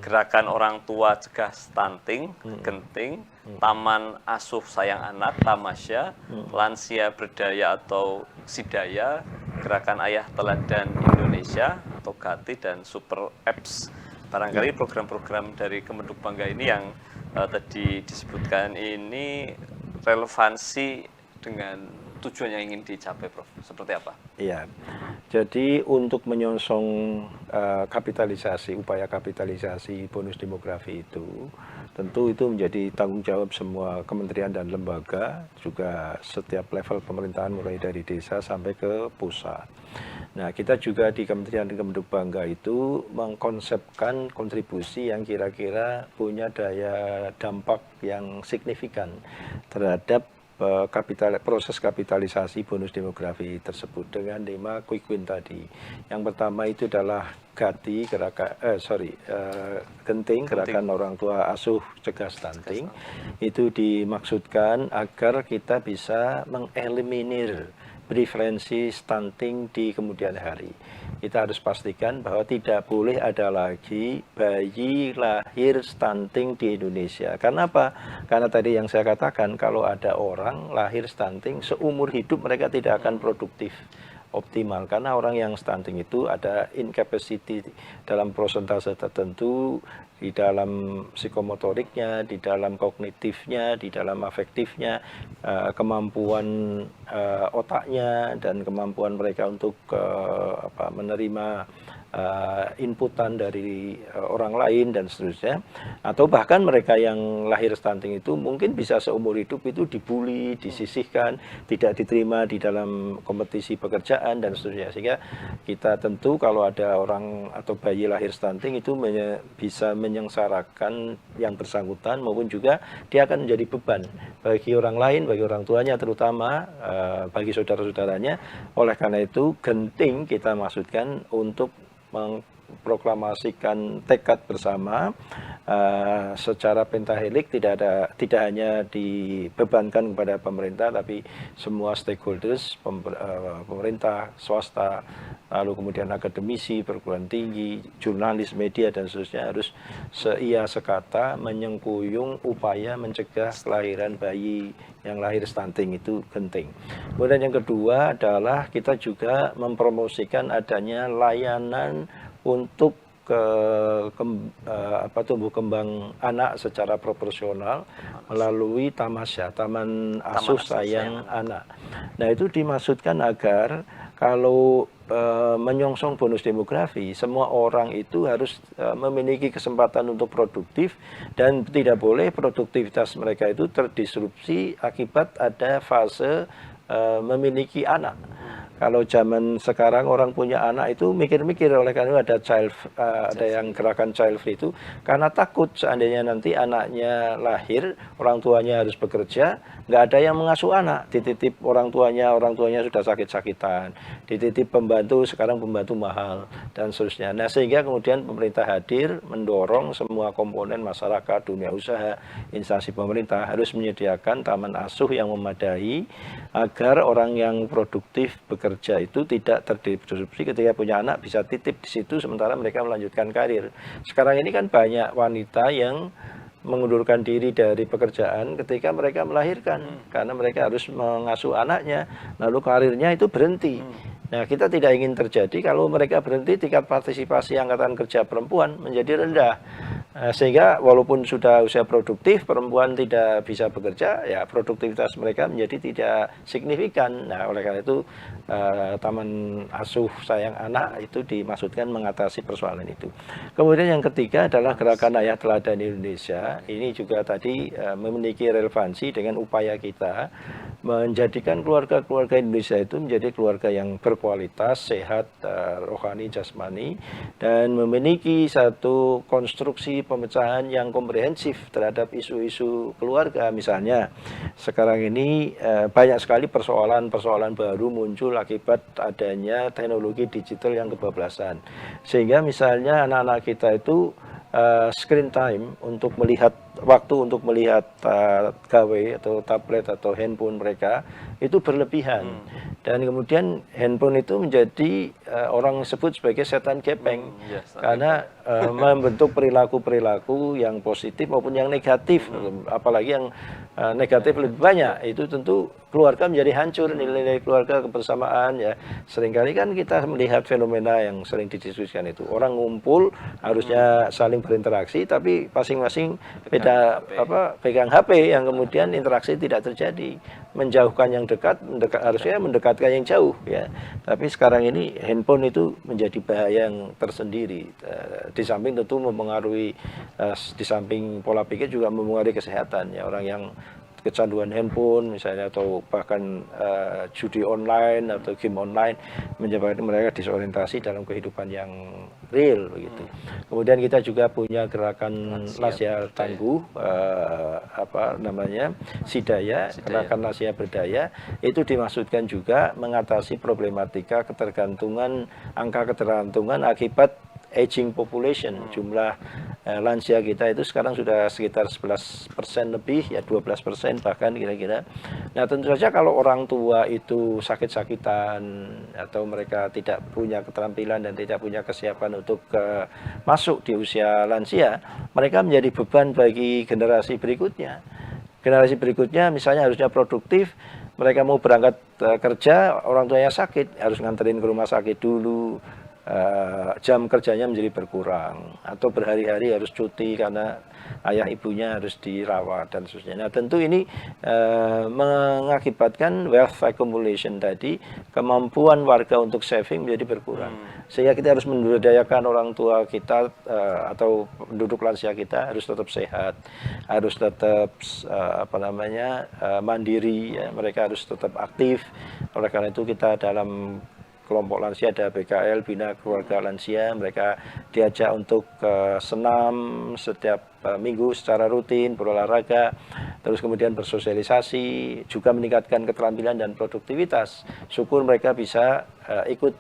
Gerakan Orang Tua Cegah Stunting, Genting, Taman Asuh Sayang Anak, Tamasya, Lansia Berdaya atau Sidaya, Gerakan Ayah Teladan Indonesia atau GATI, dan Super Apps. Barangkali program-program dari Kemenduk Bangga ini yang tadi disebutkan ini relevansi dengan tujuan yang ingin dicapai, Prof. Seperti apa? Iya, jadi untuk menyongsong kapitalisasi, upaya kapitalisasi bonus demografi itu, tentu itu menjadi tanggung jawab semua kementerian dan lembaga, juga setiap level pemerintahan mulai dari desa sampai ke pusat. Nah, kita juga di Kementerian Kemenduk Bangga itu mengkonsepkan kontribusi yang kira-kira punya daya dampak yang signifikan terhadap proses kapitalisasi bonus demografi tersebut dengan 5 quick win tadi. Yang pertama itu adalah GATI, Genting, Gerakan Orang Tua Asuh Cegah Stunting. Itu dimaksudkan agar kita bisa mengeliminir prevalensi stunting di kemudian hari. Kita harus pastikan bahwa tidak boleh ada lagi bayi lahir stunting di Indonesia. Karena apa? Karena tadi yang saya katakan, kalau ada orang lahir stunting, seumur hidup mereka tidak akan produktif optimal. Karena orang yang stunting itu ada incapacity dalam prosentase tertentu, di dalam psikomotoriknya, di dalam kognitifnya, di dalam afektifnya, kemampuan otaknya, dan kemampuan mereka untuk menerima inputan dari orang lain dan seterusnya. Atau bahkan mereka yang lahir stunting itu mungkin bisa seumur hidup itu dibully, disisihkan, tidak diterima di dalam kompetisi pekerjaan dan seterusnya. Sehingga kita tentu kalau ada orang atau bayi lahir stunting itu bisa menyengsarakan yang bersangkutan, maupun juga dia akan menjadi beban bagi orang lain, bagi orang tuanya terutama, bagi saudara-saudaranya. Oleh karena itu genting kita maksudkan untuk mengproklamasikan tekad bersama secara pentahelik, tidak hanya dibebankan kepada pemerintah, tapi semua stakeholders, pemerintah, swasta, lalu kemudian akademisi, perguruan tinggi, jurnalis, media, dan seterusnya harus seia sekata menyengkuyung upaya mencegah kelahiran bayi yang lahir stunting itu genting. Kemudian yang kedua adalah kita juga mempromosikan adanya layanan untuk tumbuh kembang anak secara proporsional melalui tamasya, taman asuh sayang anak. Nah, itu dimaksudkan agar kalau menyongsong bonus demografi, semua orang itu harus memiliki kesempatan untuk produktif dan tidak boleh produktivitas mereka itu terdisrupsi akibat ada fase memiliki anak. Kalau zaman sekarang orang punya anak itu mikir-mikir, oleh karena itu ada yang gerakan child free itu karena takut seandainya nanti anaknya lahir, orang tuanya harus bekerja, nggak ada yang mengasuh anak, dititip orang tuanya sudah sakit-sakitan, dititip pembantu, sekarang pembantu mahal dan seterusnya. Nah, sehingga kemudian pemerintah hadir mendorong semua komponen masyarakat, dunia usaha, instansi pemerintah harus menyediakan taman asuh yang memadai agar orang yang produktif bekerja itu tidak terdisrupsi ketika punya anak, bisa titip di situ sementara mereka melanjutkan karir. Sekarang ini kan banyak wanita yang mengundurkan diri dari pekerjaan ketika mereka melahirkan karena mereka harus mengasuh anaknya, lalu karirnya itu berhenti. Nah, kita tidak ingin terjadi kalau mereka berhenti, tingkat partisipasi angkatan kerja perempuan menjadi rendah. Sehingga walaupun sudah usia produktif, perempuan tidak bisa bekerja, ya produktivitas mereka menjadi tidak signifikan. Nah, oleh karena itu taman asuh sayang anak itu dimaksudkan mengatasi persoalan itu. Kemudian yang ketiga adalah gerakan ayah teladan Indonesia. Ini juga tadi memiliki relevansi dengan upaya kita menjadikan keluarga-keluarga Indonesia itu menjadi keluarga yang berkualitas, sehat, rohani, jasmani, dan memiliki satu konstruksi pemecahan yang komprehensif terhadap isu-isu keluarga. Misalnya, sekarang ini banyak sekali persoalan-persoalan baru muncul akibat adanya teknologi digital yang kebablasan. Sehingga misalnya anak-anak kita itu screen time untuk melihat gawe atau tablet atau handphone mereka itu berlebihan. Dan kemudian handphone itu menjadi orang sebut sebagai setan gepeng karena membentuk perilaku-perilaku yang positif maupun yang negatif. Apalagi yang negatif lebih banyak, itu tentu keluarga menjadi hancur, nilai-nilai keluarga, kebersamaan. Ya, seringkali kan kita melihat fenomena yang sering didiskusikan itu, orang ngumpul harusnya saling berinteraksi tapi masing-masing pegang HP yang kemudian interaksi tidak terjadi, menjauhkan yang dekat, harusnya mendekatkan yang jauh, ya. Tapi sekarang ini handphone itu menjadi bahaya yang tersendiri. Di samping tentu mempengaruhi, di samping pola pikir juga mempengaruhi kesehatan, ya. Orang yang kecanduan handphone misalnya atau bahkan judi online atau game online menyebabkan mereka disorientasi dalam kehidupan yang real begitu. Kemudian kita juga punya gerakan Lansia Tangguh, Sidaya, gerakan Lansia Berdaya, itu dimaksudkan juga mengatasi problematika angka ketergantungan akibat aging population. Jumlah lansia kita itu sekarang sudah sekitar 11% lebih, ya 12% bahkan kira-kira. Nah, tentu saja kalau orang tua itu sakit-sakitan atau mereka tidak punya keterampilan dan tidak punya kesiapan untuk masuk di usia lansia, mereka menjadi beban bagi generasi berikutnya. Generasi berikutnya misalnya harusnya produktif, mereka mau berangkat kerja, orang tuanya sakit, harus nganterin ke rumah sakit dulu. Jam kerjanya menjadi berkurang atau berhari-hari harus cuti karena ayah ibunya harus dirawat dan seterusnya. Nah, tentu ini mengakibatkan wealth accumulation tadi, kemampuan warga untuk saving menjadi berkurang. Sehingga kita harus memberdayakan orang tua kita atau penduduk lansia kita harus tetap sehat, harus tetap mandiri, ya. Mereka harus tetap aktif. Oleh karena itu kita dalam kelompok lansia ada BKL, Bina Keluarga Lansia, mereka diajak untuk senam setiap minggu secara rutin, berolahraga, terus kemudian bersosialisasi, juga meningkatkan keterampilan dan produktivitas. Syukur mereka bisa ikut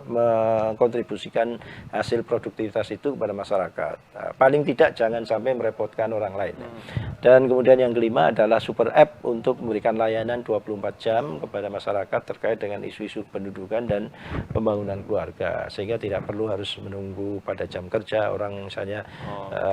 mengkontribusikan hasil produktivitas itu kepada masyarakat. Paling tidak jangan sampai merepotkan orang lain. Dan kemudian yang kelima adalah super app untuk memberikan layanan 24 jam kepada masyarakat terkait dengan isu-isu pendudukan dan pembangunan keluarga, sehingga tidak perlu harus menunggu pada jam kerja. Orang misalnya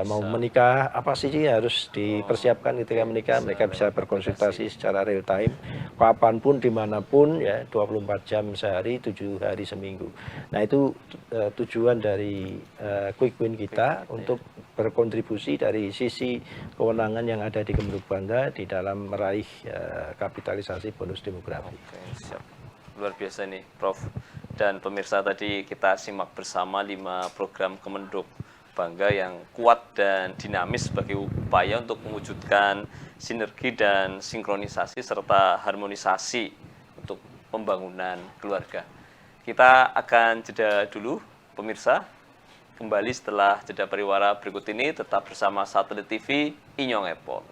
mau menikah, apa sih harus dipersiapkan ketika menikah, mereka bisa berkonsultasi secara real time, kapanpun, dimanapun, ya, 24 jam jam sehari, 7 hari seminggu. Nah itu tujuan dari Quick Win kita untuk berkontribusi dari sisi kewenangan yang ada di Kementerian Bangga di dalam meraih kapitalisasi bonus demografi. Oke, siap. Luar biasa nih, Prof. Dan pemirsa, tadi kita simak bersama 5 program Kementerian Bangga yang kuat dan dinamis sebagai upaya untuk mewujudkan sinergi dan sinkronisasi serta harmonisasi untuk pembangunan keluarga. Kita akan jeda dulu, pemirsa. Kembali setelah jeda pariwara berikut ini, tetap bersama Satelit TV Inyong Epon.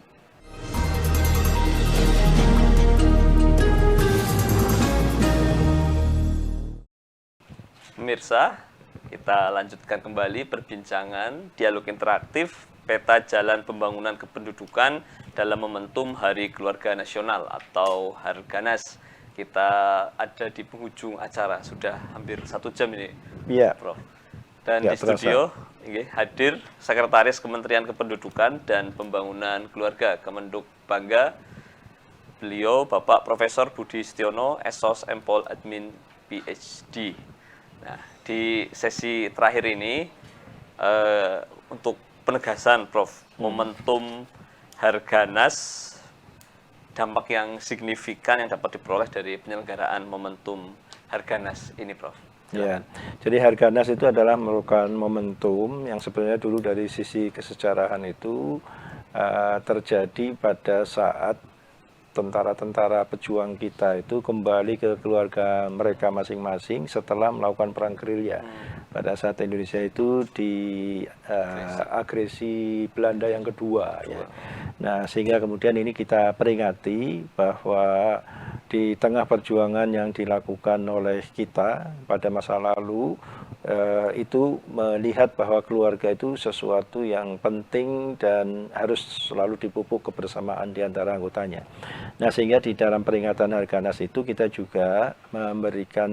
Pemirsa, kita lanjutkan kembali perbincangan dialog interaktif peta jalan pembangunan kependudukan dalam momentum Hari Keluarga Nasional atau Harganas. Kita ada di penghujung acara, sudah hampir 1 jam ini, Iya. Prof. Dan Ya, di studio hadir Sekretaris Kementerian Kependudukan dan Pembangunan Keluarga Kementerian Bangga, beliau Bapak Profesor Budi Setiono, Esos Empol Admin PhD. Nah, di sesi terakhir ini untuk penegasan, Prof, momentum Harganas, dampak yang signifikan yang dapat diperoleh dari penyelenggaraan momentum Harganas ini, Prof. Ya, jadi Harganas itu adalah merupakan momentum yang sebenarnya dulu dari sisi kesejarahan itu terjadi pada saat tentara-tentara pejuang kita itu kembali ke keluarga mereka masing-masing setelah melakukan perang gerilya. Pada saat Indonesia itu di agresi Belanda yang kedua. Ya. Nah, sehingga kemudian ini kita peringati bahwa di tengah perjuangan yang dilakukan oleh kita pada masa lalu, itu melihat bahwa keluarga itu sesuatu yang penting dan harus selalu dipupuk kebersamaan di antara anggotanya. Nah, sehingga di dalam peringatan Harganas itu kita juga memberikan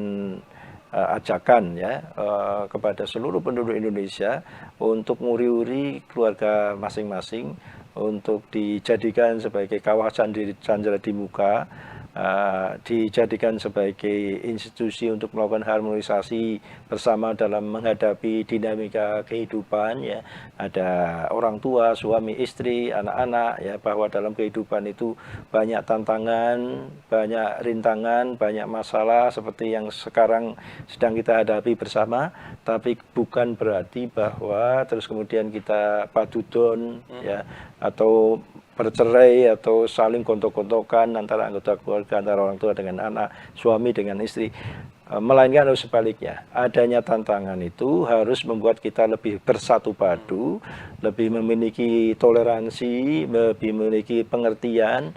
ajakan ya kepada seluruh penduduk Indonesia untuk nguri-uri keluarga masing-masing untuk dijadikan sebagai kawasan candra di muka, dijadikan sebagai institusi untuk melakukan harmonisasi bersama dalam menghadapi dinamika kehidupan ya. Ada orang tua, suami, istri, anak-anak ya, bahwa dalam kehidupan itu banyak tantangan, banyak rintangan, banyak masalah seperti yang sekarang sedang kita hadapi bersama, tapi bukan berarti bahwa terus kemudian kita padudon ya atau bercerai atau saling gontok-gontokan antara anggota keluarga, antara orang tua dengan anak, suami dengan istri. Melainkan harus sebaliknya. Adanya tantangan itu harus membuat kita lebih bersatu padu, lebih memiliki toleransi, lebih memiliki pengertian.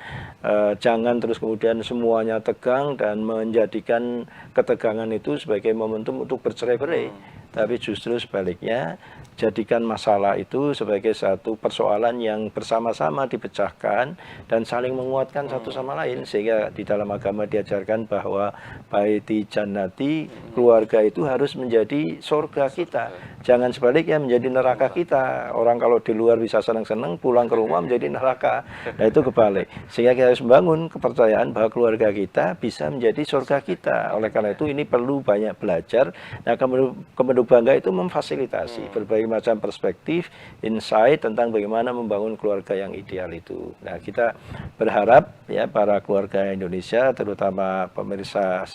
Jangan terus kemudian semuanya tegang dan menjadikan ketegangan itu sebagai momentum untuk bercerai-berai. Tapi justru sebaliknya, jadikan masalah itu sebagai satu persoalan yang bersama-sama dipecahkan dan saling menguatkan satu sama lain. Sehingga di dalam agama diajarkan bahwa baiti jannati, keluarga itu harus menjadi surga kita. Jangan sebaliknya menjadi neraka kita. Orang kalau di luar bisa senang-senang, pulang ke rumah menjadi neraka. Nah itu kebalik. Sehingga kita harus membangun kepercayaan bahwa keluarga kita bisa menjadi surga kita. Oleh karena itu ini perlu banyak belajar. Nah Kementerian Bangga itu memfasilitasi berbagai macam perspektif, insight tentang bagaimana membangun keluarga yang ideal itu. Nah, kita berharap ya para keluarga Indonesia, terutama pemirsa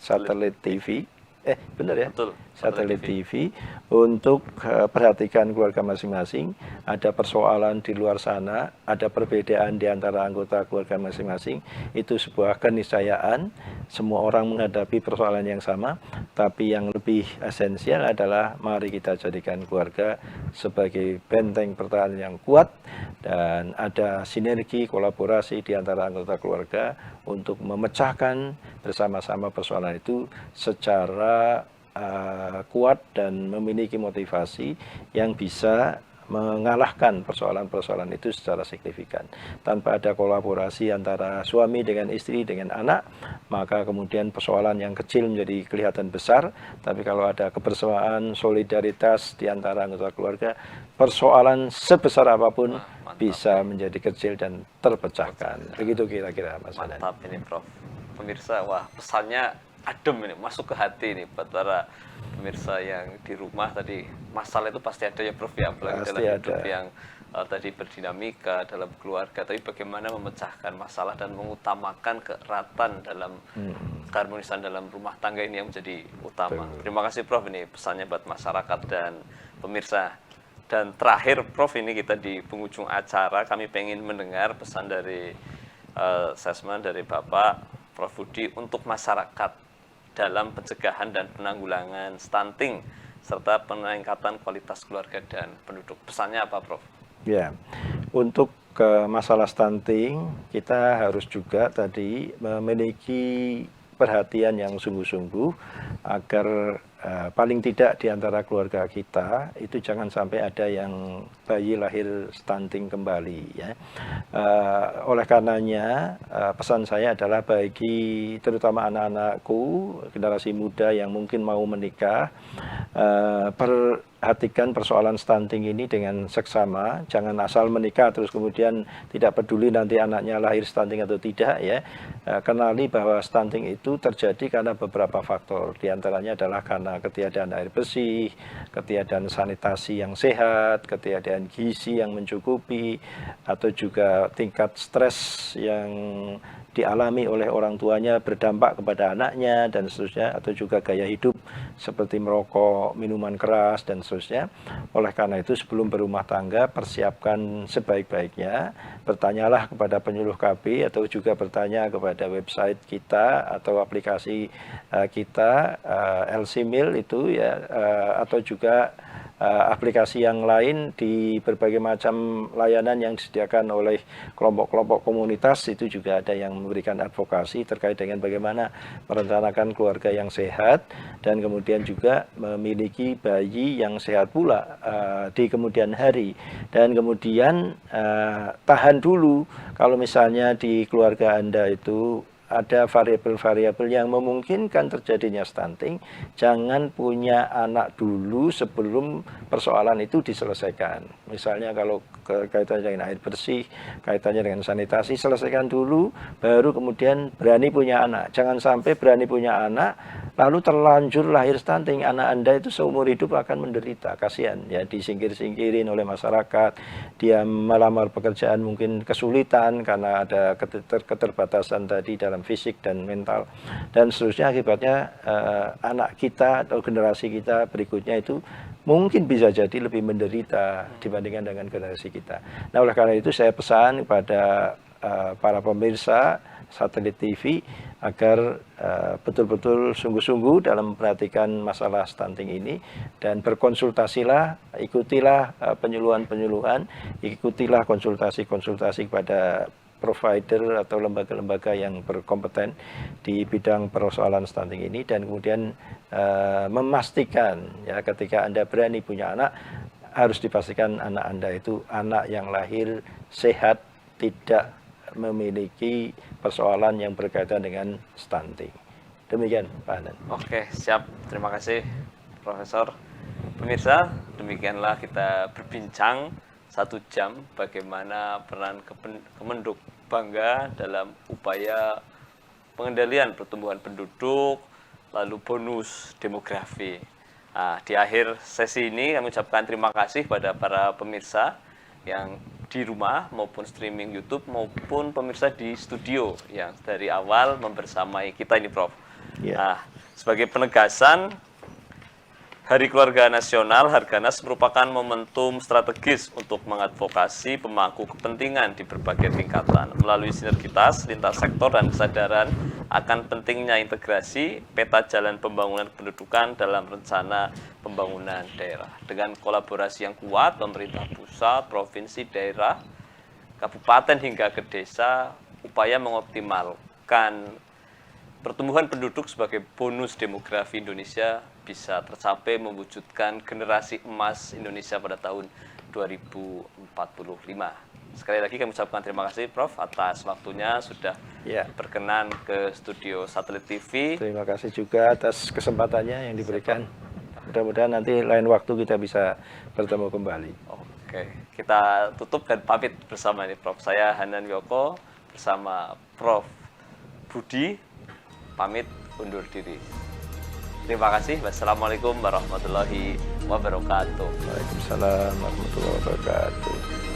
Satelit TV, benar ya? Betul. Satelit TV, untuk perhatikan keluarga masing-masing. Ada persoalan di luar sana, ada perbedaan di antara anggota keluarga masing-masing. Itu sebuah keniscayaan. Semua orang menghadapi persoalan yang sama, tapi yang lebih esensial adalah mari kita jadikan keluarga sebagai benteng pertahanan yang kuat dan ada sinergi kolaborasi di antara anggota keluarga untuk memecahkan bersama-sama persoalan itu secara kuat dan memiliki motivasi yang bisa mengalahkan persoalan-persoalan itu secara signifikan. Tanpa ada kolaborasi antara suami dengan istri dengan anak, maka kemudian persoalan yang kecil menjadi kelihatan besar. Tapi kalau ada kebersamaan, solidaritas di antara anggota keluarga, persoalan sebesar apapun bisa menjadi kecil dan terpecahkan. Begitu kira-kira Mas Anan. Mantap ini, Prof. Pemirsa, wah pesannya adem ini, masuk ke hati ini buat para pemirsa yang di rumah. Tadi masalah itu pasti ada ya Prof ya, apalagi Pasti dalam hidup ada. yang tadi berdinamika dalam keluarga, tapi bagaimana memecahkan masalah dan mengutamakan keeratan dalam keharmonisan dalam rumah tangga ini yang menjadi utama. Terima kasih Prof, ini pesannya buat masyarakat dan pemirsa. Dan terakhir Prof, ini kita di penghujung acara, kami pengen mendengar pesan dari Sesman, dari Bapak Prof Budi untuk masyarakat dalam pencegahan dan penanggulangan stunting serta peningkatan kualitas keluarga dan penduduk. Pesannya apa Prof? Ya, untuk masalah stunting kita harus juga tadi memiliki perhatian yang sungguh-sungguh agar paling tidak di antara keluarga kita itu jangan sampai ada yang bayi lahir stunting kembali ya. Oleh karenanya pesan saya adalah bagi terutama anak-anakku, generasi muda yang mungkin mau menikah, perhatikan persoalan stunting ini dengan seksama. Jangan asal menikah terus kemudian tidak peduli nanti anaknya lahir stunting atau tidak ya. Kenali bahwa stunting itu terjadi karena beberapa faktor. Di antaranya adalah karena ketiadaan air bersih, ketiadaan sanitasi yang sehat, ketiadaan gizi yang mencukupi, atau juga tingkat stres yang dialami oleh orang tuanya berdampak kepada anaknya dan seterusnya, atau juga gaya hidup seperti merokok, minuman keras dan seterusnya. Oleh karena itu sebelum berumah tangga persiapkan sebaik-baiknya, bertanyalah kepada penyuluh KB atau juga bertanya kepada website kita atau aplikasi kita LC Mil itu ya, atau juga aplikasi yang lain di berbagai macam layanan yang disediakan oleh kelompok-kelompok komunitas. Itu juga ada yang memberikan advokasi terkait dengan bagaimana merencanakan keluarga yang sehat dan kemudian juga memiliki bayi yang sehat pula di kemudian hari. Dan kemudian tahan dulu kalau misalnya di keluarga Anda itu ada variabel-variabel yang memungkinkan terjadinya stunting, jangan punya anak dulu sebelum persoalan itu diselesaikan. Misalnya kalau kaitannya dengan air bersih, kaitannya dengan sanitasi, selesaikan dulu, baru kemudian berani punya anak. Jangan sampai berani punya anak, lalu terlanjur lahir stunting, anak Anda itu seumur hidup akan menderita. Kasihan ya, disingkir-singkirin oleh masyarakat, dia melamar pekerjaan mungkin kesulitan karena ada keterbatasan tadi dalam fisik dan mental dan seterusnya. Akibatnya anak kita atau generasi kita berikutnya itu mungkin bisa jadi lebih menderita dibandingkan dengan generasi kita. Nah, oleh karena itu saya pesan kepada para pemirsa Satelit TV agar betul-betul sungguh-sungguh dalam memperhatikan masalah stunting ini dan berkonsultasilah, ikutilah penyuluhan-penyuluhan, ikutilah konsultasi-konsultasi kepada provider atau lembaga-lembaga yang berkompeten di bidang persoalan stunting ini, dan kemudian memastikan ya ketika Anda berani punya anak harus dipastikan anak Anda itu anak yang lahir sehat, tidak memiliki persoalan yang berkaitan dengan stunting. Demikian Pak Hanan. Oke, siap. Terima kasih Profesor. Pemirsa, demikianlah kita berbincang 1 jam bagaimana peran Kemenhub Bangga dalam upaya pengendalian pertumbuhan penduduk, lalu bonus demografi. Nah, di akhir sesi ini kami ucapkan terima kasih pada para pemirsa yang di rumah maupun streaming YouTube maupun pemirsa di studio yang dari awal membersamai kita ini Prof. Yeah. Nah, sebagai penegasan, Hari Keluarga Nasional Harganas merupakan momentum strategis untuk mengadvokasi pemangku kepentingan di berbagai tingkatan melalui sinergitas lintas sektor dan kesadaran akan pentingnya integrasi peta jalan pembangunan kependudukan dalam rencana pembangunan daerah. Dengan kolaborasi yang kuat pemerintah pusat, provinsi, daerah, kabupaten hingga ke desa, upaya mengoptimalkan pertumbuhan penduduk sebagai bonus demografi Indonesia bisa tercapai mewujudkan generasi emas Indonesia pada tahun 2045. Sekali lagi kami ucapkan terima kasih Prof atas waktunya sudah berkenan ke studio Satelit TV. Terima kasih juga atas kesempatannya yang diberikan. Mudah-mudahan nanti lain waktu kita bisa bertemu kembali. Oke, kita tutup dan pamit bersama ini Prof. Saya Hanan Yoko bersama Prof Budi pamit. undur diri. Terima kasih. Wassalamualaikum warahmatullahi wabarakatuh. Waalaikumsalam warahmatullahi wabarakatuh.